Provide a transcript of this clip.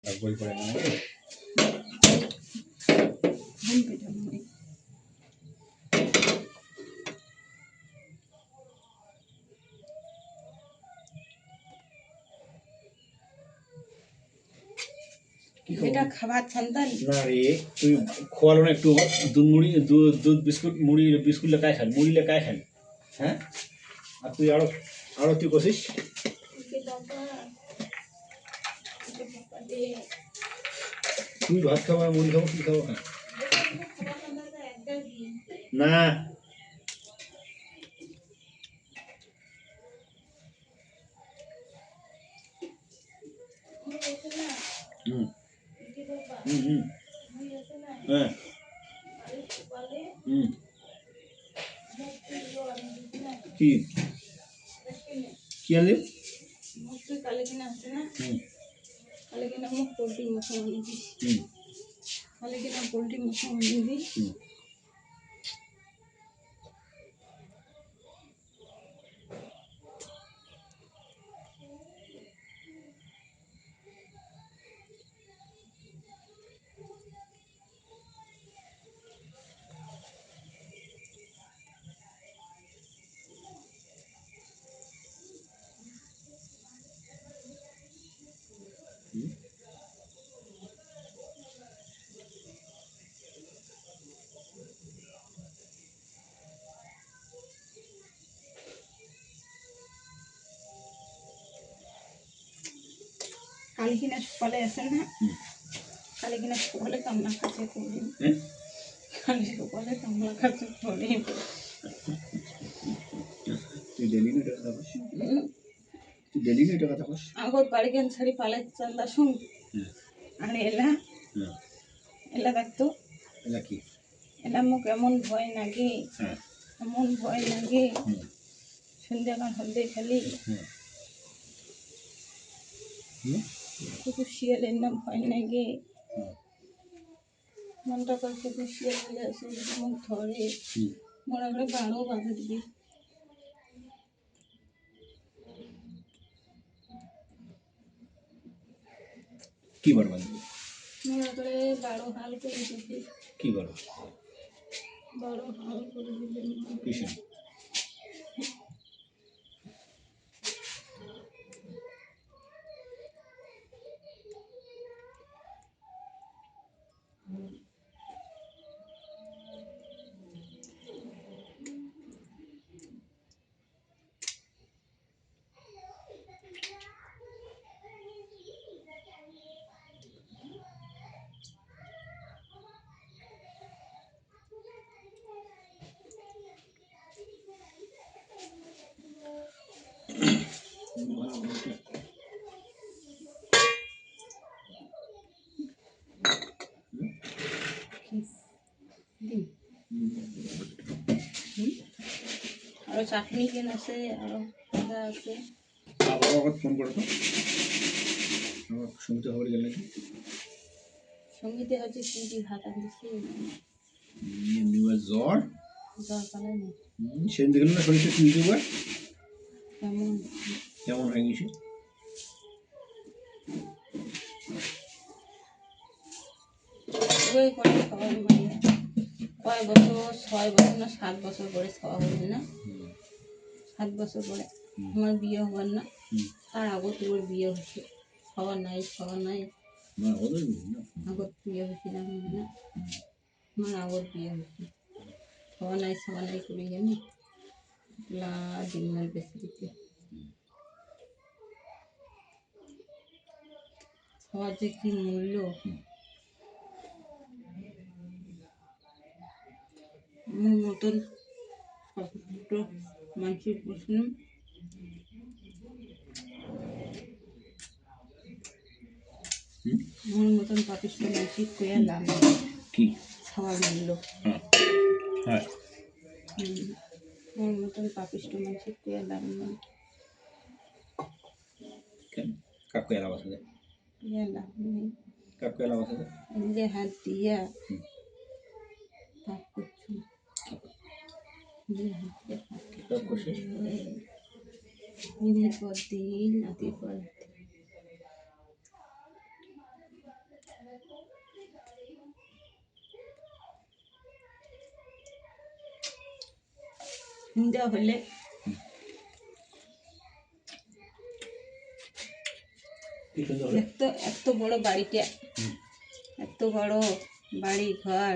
বই পড়ে না এটা খাবার সন্তান না রে তুই খোয়ালো না একটু দুধ মুড়ি দুধ বিস্কুট মুড়ি বিস্কুট লেকায় খাল মুড়ি লেকায় খাল হ্যাঁ আর তুই আরো তুই কষিস তুই ভাত খাবো আর মুড়ি খাবো কি খাবো খা না হুম হুম হুম হ্যাঁ হুম কি কি আনলি কালে কিনা আছে না কালে কিনা মুখ পোল্ট্রি মশলা আনিবি কালে কিনা পোল্ট্রি মশলা আনিবি কালে কিনা সকালে আসে না কালে কিনা সকালে কামনা খাচ্ছে করি কালে সকালে কামনা খাচ্ছে করি তুই ডেলি না টাকা থাকস তুই ডেলি না টাকা থাকস আগর বাড়ি কেন ছাড়ি পালে চান্দা শুন আর এলা দেখতো এলা কি এলা মোক এমন ভয় লাগে এমন ভয় লাগে সন্ধ্যাকাল হলদে খালি কুকুর শিয়ালের না ভয় লাগে মনটা করে কুকুর শিয়াল হলে আসে মুখ ধরে মনে করে বাড়ো বাঁধা দিবি কি বার বাঁধবি মনে করে বারো হাল করে দিবি কি বার বারো হাল করে দিবি কিসের আরো চাটনি কেন আছে আরো আদা আছে আবার ফোন করো তো আমার সঙ্গীতে খবর গেল নাকি সঙ্গীতে হচ্ছে কি ভাত আনছি জ্বর জ্বর পালাই না সেদিন দেখলাম না শরীরটা ইউটিউবার কেমন কেমন হয়ে গেছে ওই করে খাওয়া মানে কয় বছর 6 বছর না 7 বছর পরে খাওয়া হবে না 7 বছর পরে আমার বিয়ে হবার না তার আগত তোর বিয়ে হচ্ছে খাওয়া নাই আগত বিয়ে হয়েছিল না আমার আগত বিয়ে হচ্ছে খাওয়া নাই করি জানি দিন বেশি দিতে খাওয়ার যে কি মূল্য আমার মতন মানুষের প্রশ্ন আমার মতন পাপিষ্ট মানসিক কইয়া লাভ নেই কি খাওয়ার মূল্য হ্যাঁ আমার মতন পাপিষ্ট মানসিক কইয়া লাভ নেই কাকু এলা বসে কইয়া লাভ নেই কাকু এলা বসে যে হাত দিয়া পাপ করছো যে হাত দিয়ে পাপ করছো দিনের পর দিন রাতের পর হিন্দা হলে কি সুন্দর হলো। এত বড় বাড়িটা, এত বড় বাড়ি ঘর,